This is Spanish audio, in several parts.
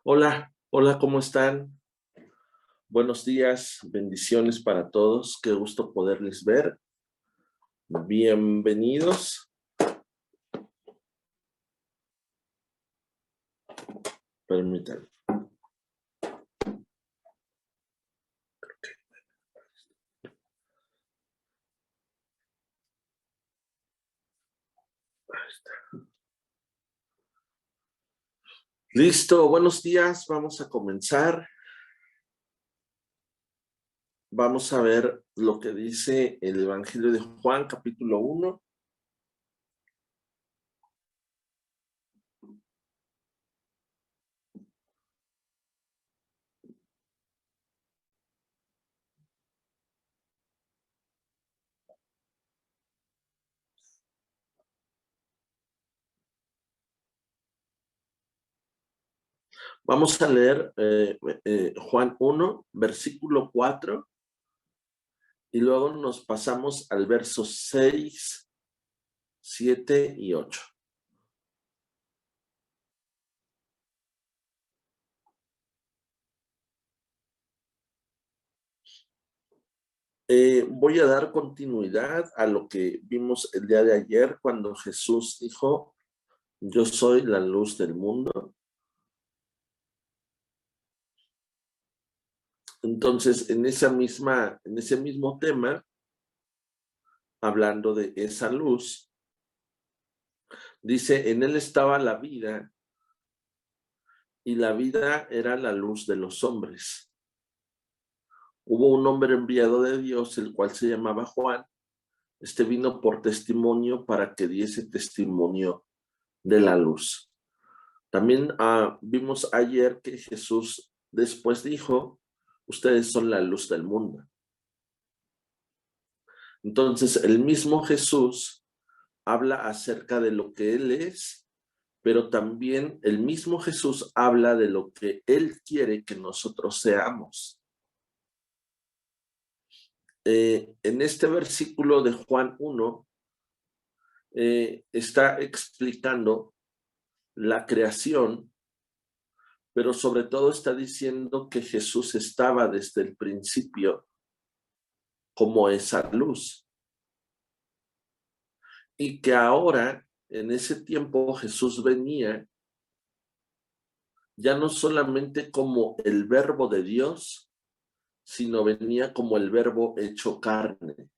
Hola, hola, ¿cómo están? Buenos días, bendiciones para todos. Qué gusto poderles ver. Bienvenidos. Permítanme. Listo, buenos días. Vamos a comenzar. Vamos a ver lo que dice el Evangelio de Juan, capítulo 1. Vamos a leer Juan 1, versículo 4, y luego nos pasamos al verso 6, 7 y 8. Voy a dar continuidad a lo que vimos el día de ayer cuando Jesús dijo: yo soy la luz del mundo. Entonces, en ese mismo tema, hablando de esa luz, dice: en él estaba la vida, y la vida era la luz de los hombres. Hubo un hombre enviado de Dios, el cual se llamaba Juan. Este vino por testimonio para que diese testimonio de la luz. También vimos ayer que Jesús después dijo: ustedes son la luz del mundo. Entonces, el mismo Jesús habla acerca de lo que Él es, pero también el mismo Jesús habla de lo que Él quiere que nosotros seamos. En este versículo de Juan 1, está explicando la creación, pero sobre todo está diciendo que Jesús estaba desde el principio como esa luz, y que ahora, en ese tiempo, Jesús venía ya no solamente como el verbo de Dios, sino venía como el verbo hecho carne,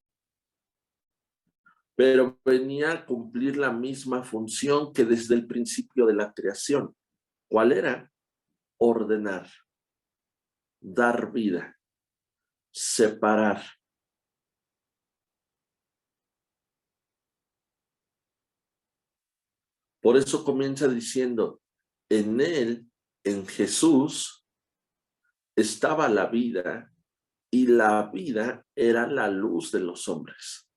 pero venía a cumplir la misma función que desde el principio de la creación. ¿Cuál era? Ordenar, dar vida, separar. Por eso comienza diciendo: en él, en Jesús, estaba la vida, y la vida era la luz de los hombres.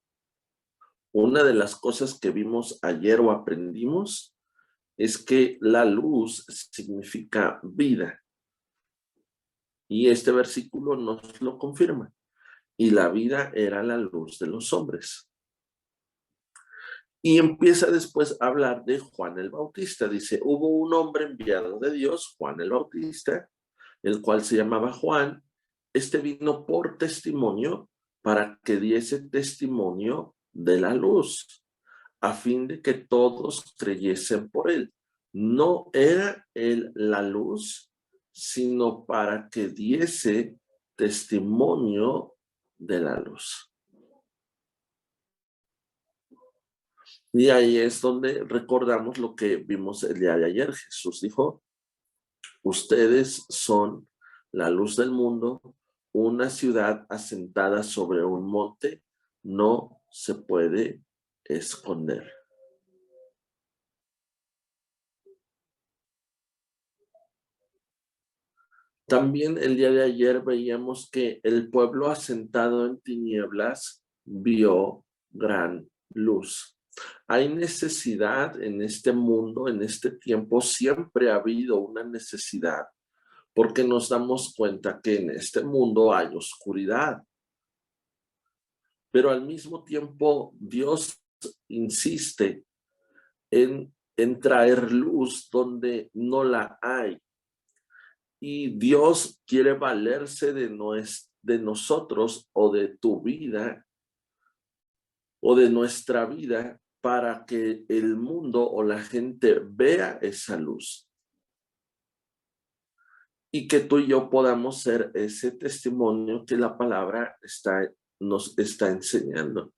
Una de las cosas que vimos ayer o aprendimos es que la luz significa vida, y este versículo nos lo confirma. Y la vida era la luz de los hombres. Y empieza después a hablar de Juan el Bautista. Dice: hubo un hombre enviado de Dios, Juan el Bautista, el cual se llamaba Juan. Este vino por testimonio para que diese testimonio de la luz, a fin de que todos creyesen por él. No era él la luz, sino para que diese testimonio de la luz. Y ahí es donde recordamos lo que vimos el día de ayer. Jesús dijo: ustedes son la luz del mundo. Una ciudad asentada sobre un monte no se puede esconder. También el día de ayer veíamos que el pueblo asentado en tinieblas vio gran luz. Hay necesidad en este mundo, en este tiempo. Siempre ha habido una necesidad, porque nos damos cuenta que en este mundo hay oscuridad, pero al mismo tiempo Dios insiste en traer luz donde no la hay. Y Dios quiere valerse de nosotros o de tu vida o de nuestra vida para que el mundo o la gente vea esa luz y que tú y yo podamos ser ese testimonio que la palabra nos está enseñando.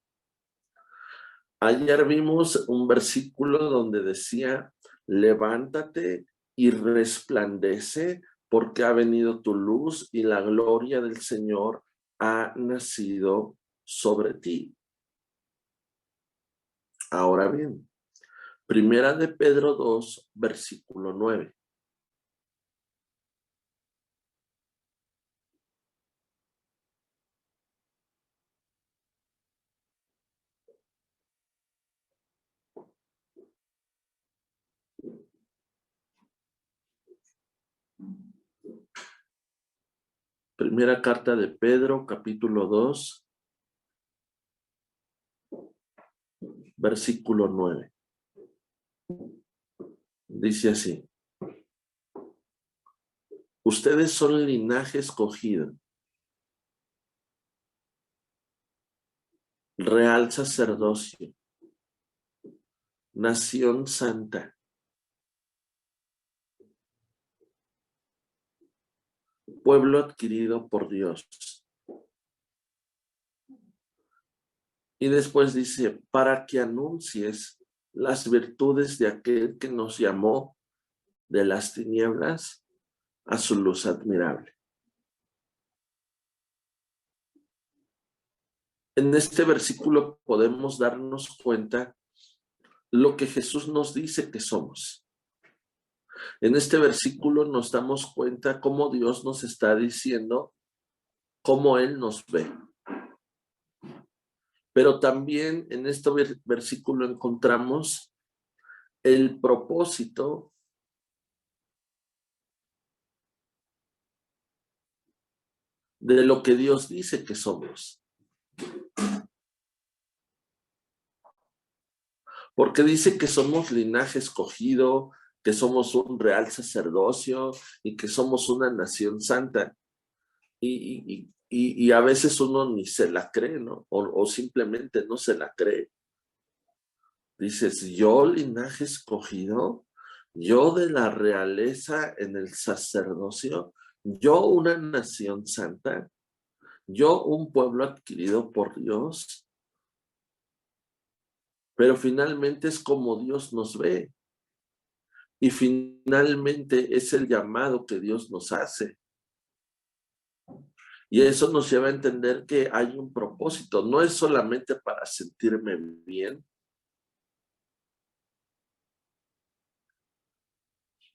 Ayer vimos un versículo donde decía, levántate y resplandece porque ha venido tu luz y la gloria del Señor ha nacido sobre ti. Ahora bien, Primera de Pedro 2, versículo 9. Primera carta de Pedro, capítulo 2, versículo 9. Dice así, ustedes son linaje escogido, real sacerdocio, nación santa, pueblo adquirido por Dios. Y después dice, para que anuncies las virtudes de aquel que nos llamó de las tinieblas a su luz admirable. En este versículo podemos darnos cuenta lo que Jesús nos dice que somos. En este versículo nos damos cuenta cómo Dios nos está diciendo cómo Él nos ve. Pero también en este versículo encontramos el propósito de lo que Dios dice que somos. Porque dice que somos linaje escogido, que somos un real sacerdocio y que somos una nación santa. Y a veces uno ni se la cree, ¿no? O simplemente no se la cree. Dices, yo linaje escogido, yo de la realeza en el sacerdocio, yo una nación santa, yo un pueblo adquirido por Dios. Pero finalmente es como Dios nos ve. Y finalmente es el llamado que Dios nos hace. Y eso nos lleva a entender que hay un propósito. No es solamente para sentirme bien.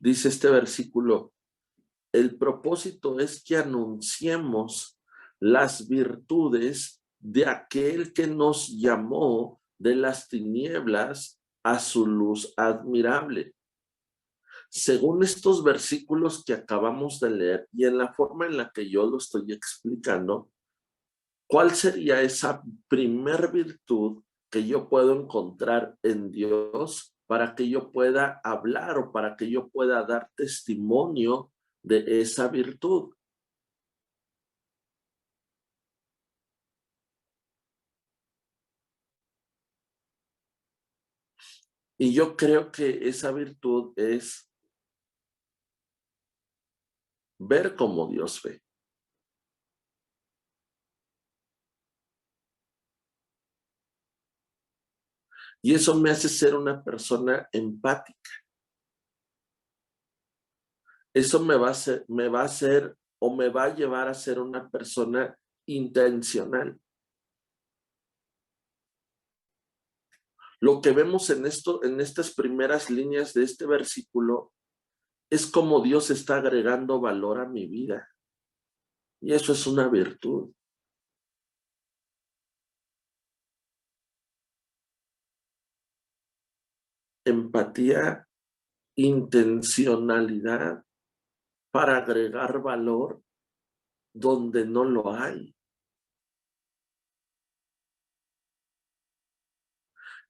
Dice este versículo, el propósito es que anunciemos las virtudes de aquel que nos llamó de las tinieblas a su luz admirable. Según estos versículos que acabamos de leer y en la forma en la que yo lo estoy explicando, ¿cuál sería esa primer virtud que yo puedo encontrar en Dios para que yo pueda hablar o para que yo pueda dar testimonio de esa virtud? Y yo creo que esa virtud es ver como Dios ve. Y eso me hace ser una persona empática. Eso me va a hacer o me va a llevar a ser una persona intencional. Lo que vemos en estas primeras líneas de este versículo es como Dios está agregando valor a mi vida. Y eso es una virtud. Empatía, intencionalidad para agregar valor donde no lo hay.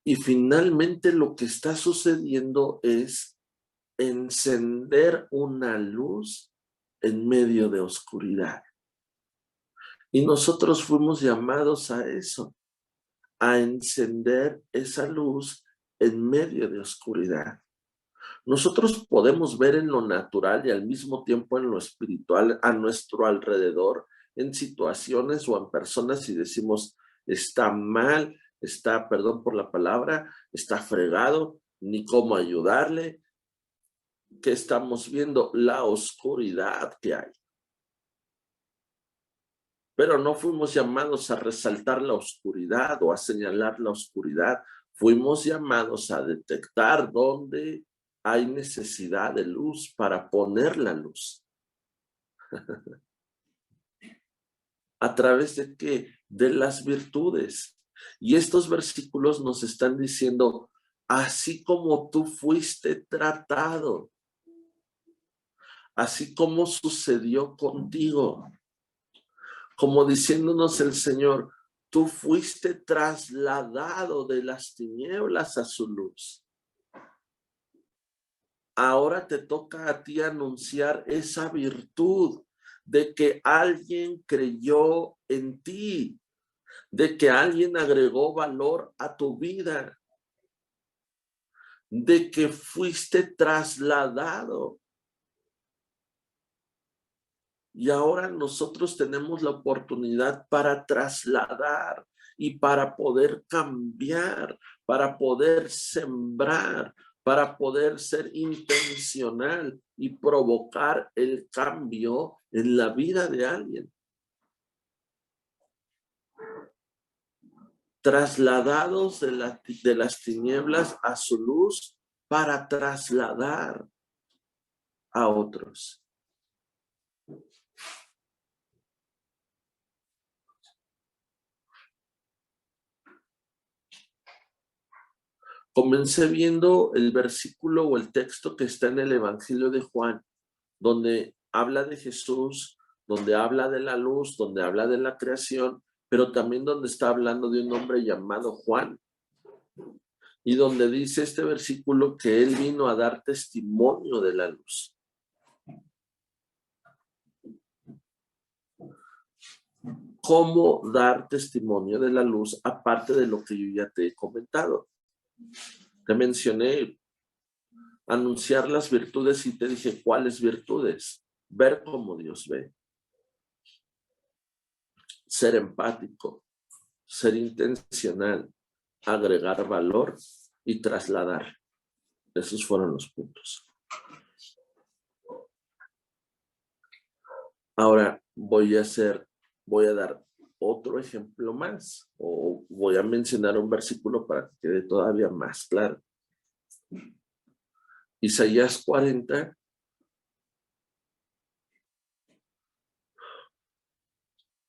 Y finalmente lo que está sucediendo es encender una luz en medio de oscuridad. Y nosotros fuimos llamados a eso, a encender esa luz en medio de oscuridad. Nosotros podemos ver en lo natural y al mismo tiempo en lo espiritual a nuestro alrededor, en situaciones o en personas y decimos, está mal, está, perdón por la palabra, está fregado, ni cómo ayudarle. ¿Qué estamos viendo? La oscuridad que hay. Pero no fuimos llamados a resaltar la oscuridad o a señalar la oscuridad. Fuimos llamados a detectar dónde hay necesidad de luz para poner la luz. ¿A través de qué? De las virtudes. Y estos versículos nos están diciendo, así como tú fuiste tratado, así como sucedió contigo, como diciéndonos el Señor, tú fuiste trasladado de las tinieblas a su luz. Ahora te toca a ti anunciar esa virtud de que alguien creyó en ti, de que alguien agregó valor a tu vida, de que fuiste trasladado. Y ahora nosotros tenemos la oportunidad para trasladar y para poder cambiar, para poder sembrar, para poder ser intencional y provocar el cambio en la vida de alguien. Trasladados de las tinieblas a su luz para trasladar a otros. Comencé viendo el versículo o el texto que está en el Evangelio de Juan, donde habla de Jesús, donde habla de la luz, donde habla de la creación, pero también donde está hablando de un hombre llamado Juan. Y donde dice este versículo que él vino a dar testimonio de la luz. ¿Cómo dar testimonio de la luz aparte de lo que yo ya te he comentado? Te mencioné anunciar las virtudes y te dije cuáles virtudes. Ver cómo Dios ve. Ser empático, ser intencional, agregar valor y trasladar. Esos fueron los puntos. Ahora voy a dar otro ejemplo más o voy a mencionar un versículo para que quede todavía más claro. Isaías 40,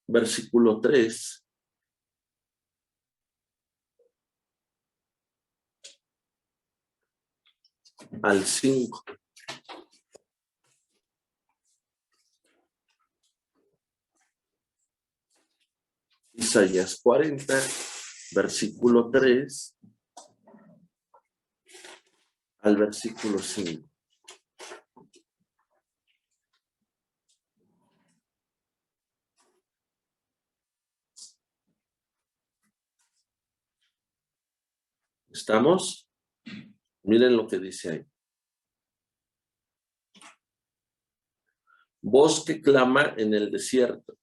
versículo 3 al 5. Isaías 40, versículo 3 al versículo 5. ¿Estamos? Miren lo que dice ahí. Voz que clama en el desierto.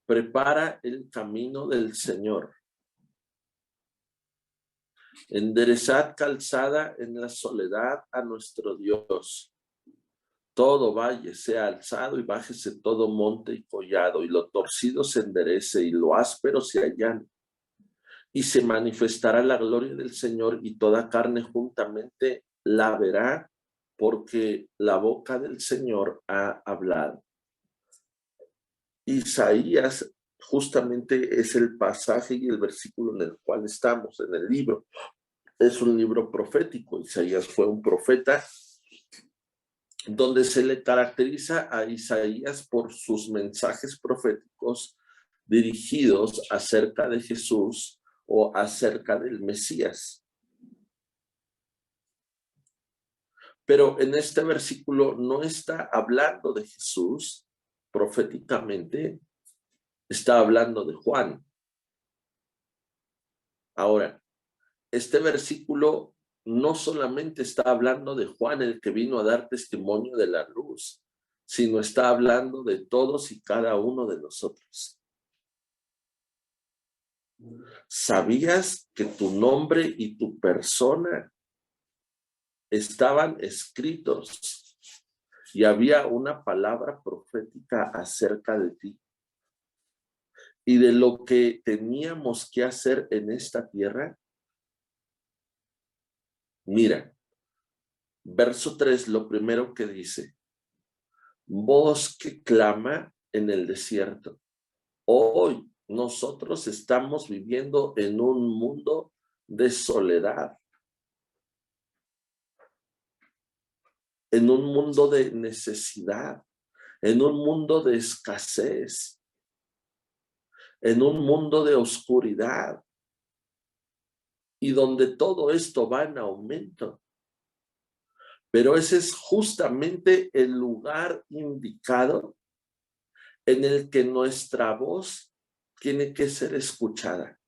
Prepara el camino del Señor. Enderezad calzada en la soledad a nuestro Dios. Todo valle sea alzado y bájese todo monte y collado, y lo torcido se enderece y lo áspero se allane. Y se manifestará la gloria del Señor y toda carne juntamente la verá, porque la boca del Señor ha hablado. Isaías justamente es el pasaje y el versículo en el cual estamos en el libro. Es un libro profético. Isaías fue un profeta donde se le caracteriza a Isaías por sus mensajes proféticos dirigidos acerca de Jesús o acerca del Mesías. Pero en este versículo no está hablando de Jesús proféticamente, está hablando de Juan. Ahora, este versículo no solamente está hablando de Juan, el que vino a dar testimonio de la luz, sino está hablando de todos y cada uno de nosotros. ¿Sabías que tu nombre y tu persona estaban escritos y había una palabra profética acerca de ti y de lo que teníamos que hacer en esta tierra? Mira, verso 3, lo primero que dice: voz que clama en el desierto. Hoy nosotros estamos viviendo en un mundo de soledad, en un mundo de necesidad, en un mundo de escasez, en un mundo de oscuridad, y donde todo esto va en aumento. Pero ese es justamente el lugar indicado en el que nuestra voz tiene que ser escuchada.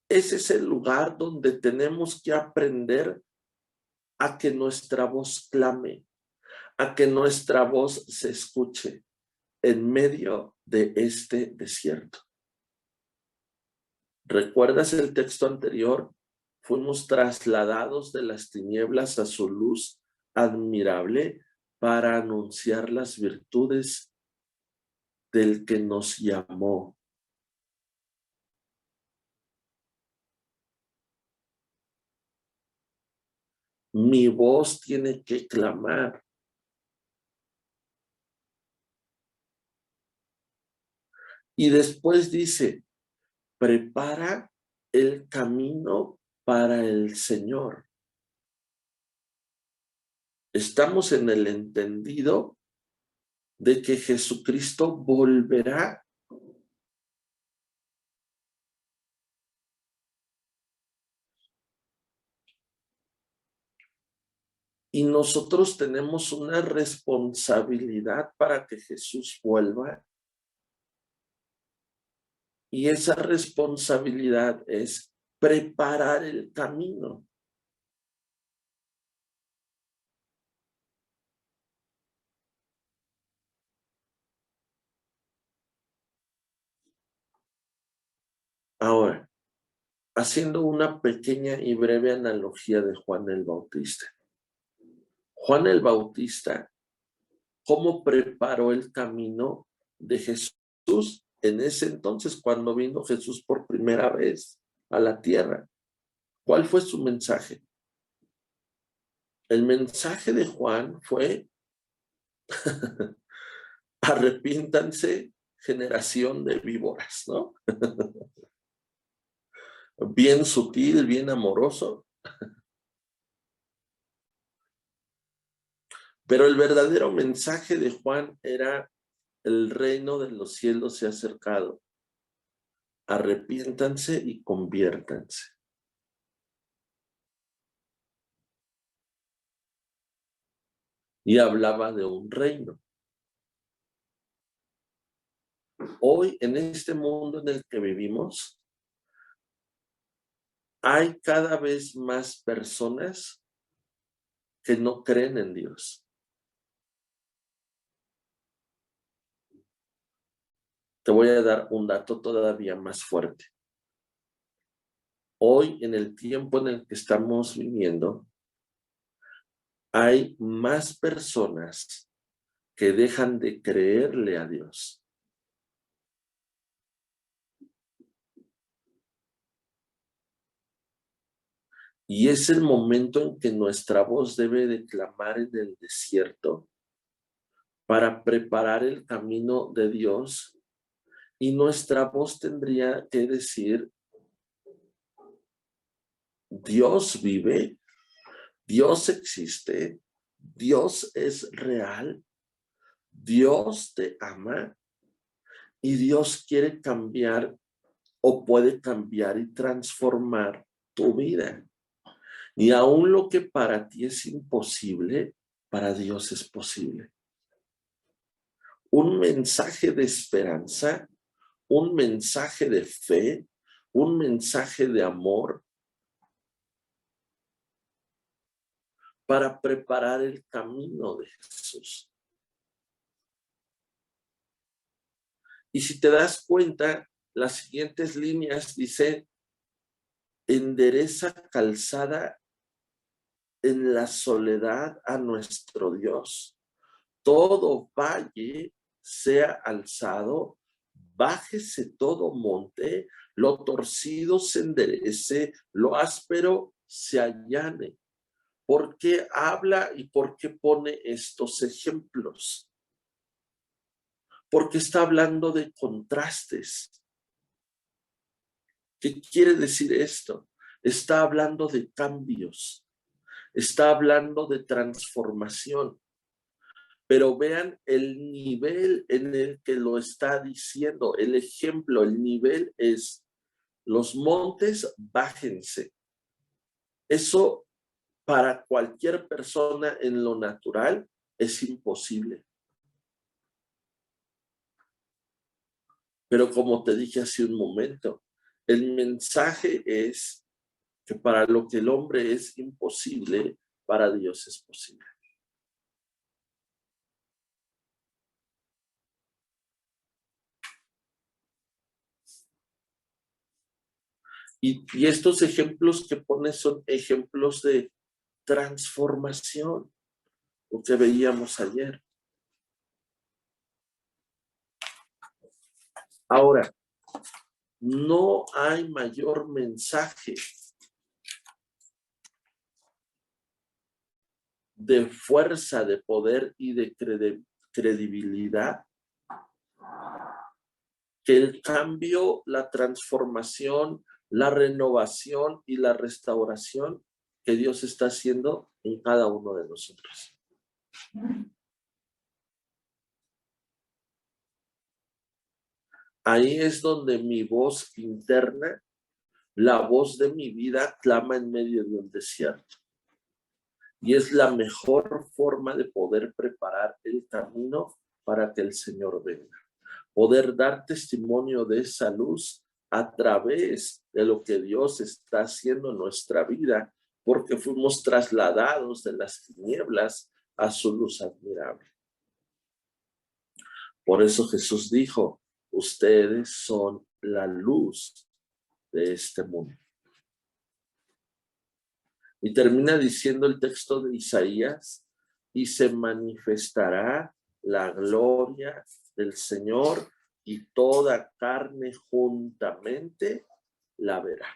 Ese es el lugar donde tenemos que aprender a que nuestra voz clame, a que nuestra voz se escuche en medio de este desierto. ¿Recuerdas el texto anterior? Fuimos trasladados de las tinieblas a su luz admirable para anunciar las virtudes del que nos llamó. Mi voz tiene que clamar. Y después dice: prepara el camino para el Señor. Estamos en el entendido de que Jesucristo volverá. Y nosotros tenemos una responsabilidad para que Jesús vuelva. Y esa responsabilidad es preparar el camino. Ahora, haciendo una pequeña y breve analogía de Juan el Bautista. Juan el Bautista, ¿cómo preparó el camino de Jesús en ese entonces cuando vino Jesús por primera vez a la tierra? ¿Cuál fue su mensaje? El mensaje de Juan fue: arrepiéntanse, generación de víboras, ¿no? Bien sutil, bien amoroso. Pero el verdadero mensaje de Juan era: el reino de los cielos se ha acercado. Arrepiéntanse y conviértanse. Y hablaba de un reino. Hoy, en este mundo en el que vivimos, hay cada vez más personas que no creen en Dios. Te voy a dar un dato todavía más fuerte. Hoy, en el tiempo en el que estamos viviendo, hay más personas que dejan de creerle a Dios. Y es el momento en que nuestra voz debe de clamar en el desierto para preparar el camino de Dios, y nuestra voz tendría que decir: Dios vive, Dios existe, Dios es real, Dios te ama y Dios quiere cambiar o puede cambiar y transformar tu vida. Y aún lo que para ti es imposible, para Dios es posible. Un mensaje de esperanza, un mensaje de fe, un mensaje de amor para preparar el camino de Jesús. Y si te das cuenta, las siguientes líneas dicen: endereza calzada en la soledad a nuestro Dios. Todo valle sea alzado, bájese todo monte, lo torcido se enderece, lo áspero se allane. ¿Por qué habla y por qué pone estos ejemplos? Porque está hablando de contrastes. ¿Qué quiere decir esto? Está hablando de cambios, está hablando de transformación. Pero vean el nivel en el que lo está diciendo. El ejemplo, el nivel es: los montes, bájense. Eso para cualquier persona en lo natural es imposible. Pero como te dije hace un momento, el mensaje es que para lo que el hombre es imposible, para Dios es posible. Y estos ejemplos que pone son ejemplos de transformación, lo que veíamos ayer. Ahora, no hay mayor mensaje de fuerza, de poder y de credibilidad que el cambio, la transformación, la renovación y la restauración que Dios está haciendo en cada uno de nosotros. Ahí es donde mi voz interna, la voz de mi vida, clama en medio de un desierto. Y es la mejor forma de poder preparar el camino para que el Señor venga. Poder dar testimonio de esa luz a través de lo que Dios está haciendo en nuestra vida, porque fuimos trasladados de las tinieblas a su luz admirable. Por eso Jesús dijo: ustedes son la luz de este mundo. Y termina diciendo el texto de Isaías: y se manifestará la gloria del Señor y toda carne juntamente la verá.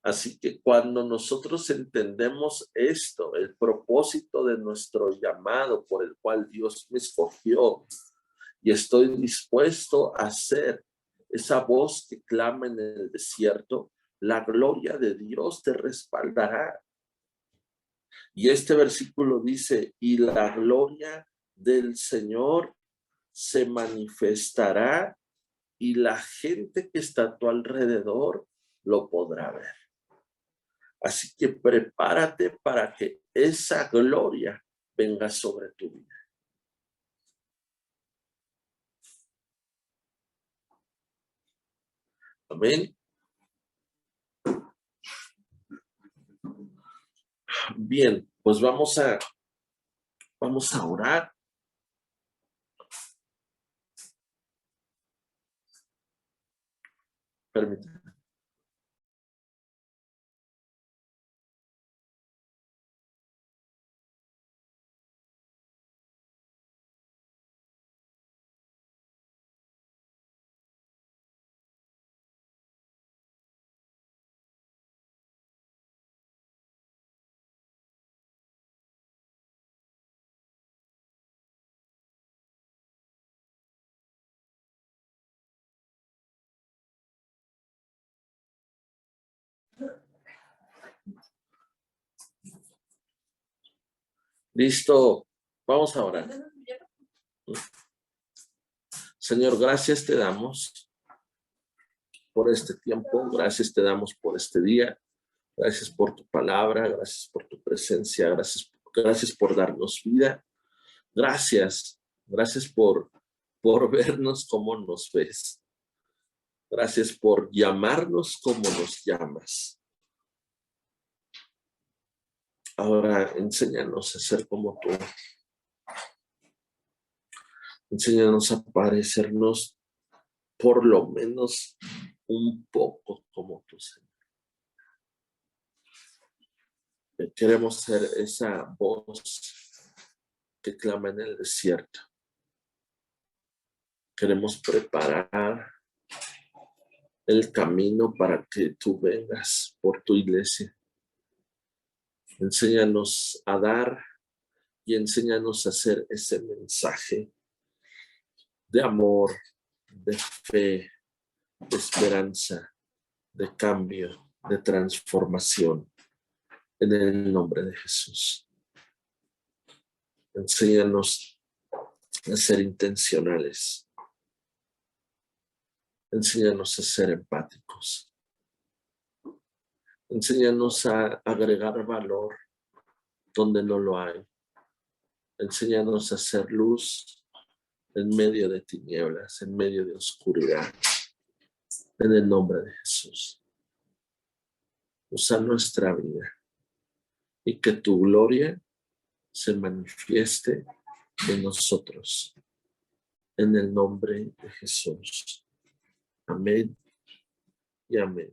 Así que cuando nosotros entendemos esto, el propósito de nuestro llamado por el cual Dios me escogió, y estoy dispuesto a ser esa voz que clama en el desierto, la gloria de Dios te respaldará. Y este versículo dice: y la gloria del Señor se manifestará y la gente que está a tu alrededor lo podrá ver. Así que prepárate para que esa gloria venga sobre tu vida. Amén. Bien, pues vamos a orar. Permítanme. Listo, vamos a orar. Señor, gracias te damos por este tiempo, gracias te damos por este día, Gracias por tu palabra, gracias por tu presencia, gracias por darnos vida. Gracias por vernos como nos ves. Gracias por llamarnos como nos llamas. Ahora enséñanos a ser como tú. Enséñanos a parecernos por lo menos un poco como tú, Señor. Queremos ser esa voz que clama en el desierto. Queremos preparar el camino para que tú vengas por tu iglesia. Enséñanos a dar y enséñanos a hacer ese mensaje de amor, de fe, de esperanza, de cambio, de transformación en el nombre de Jesús. Enséñanos a ser intencionales. Enséñanos a ser empáticos. Enséñanos a agregar valor donde no lo hay. Enséñanos a hacer luz en medio de tinieblas, en medio de oscuridad. En el nombre de Jesús. Usa nuestra vida y que tu gloria se manifieste en nosotros. En el nombre de Jesús. Amén y amén.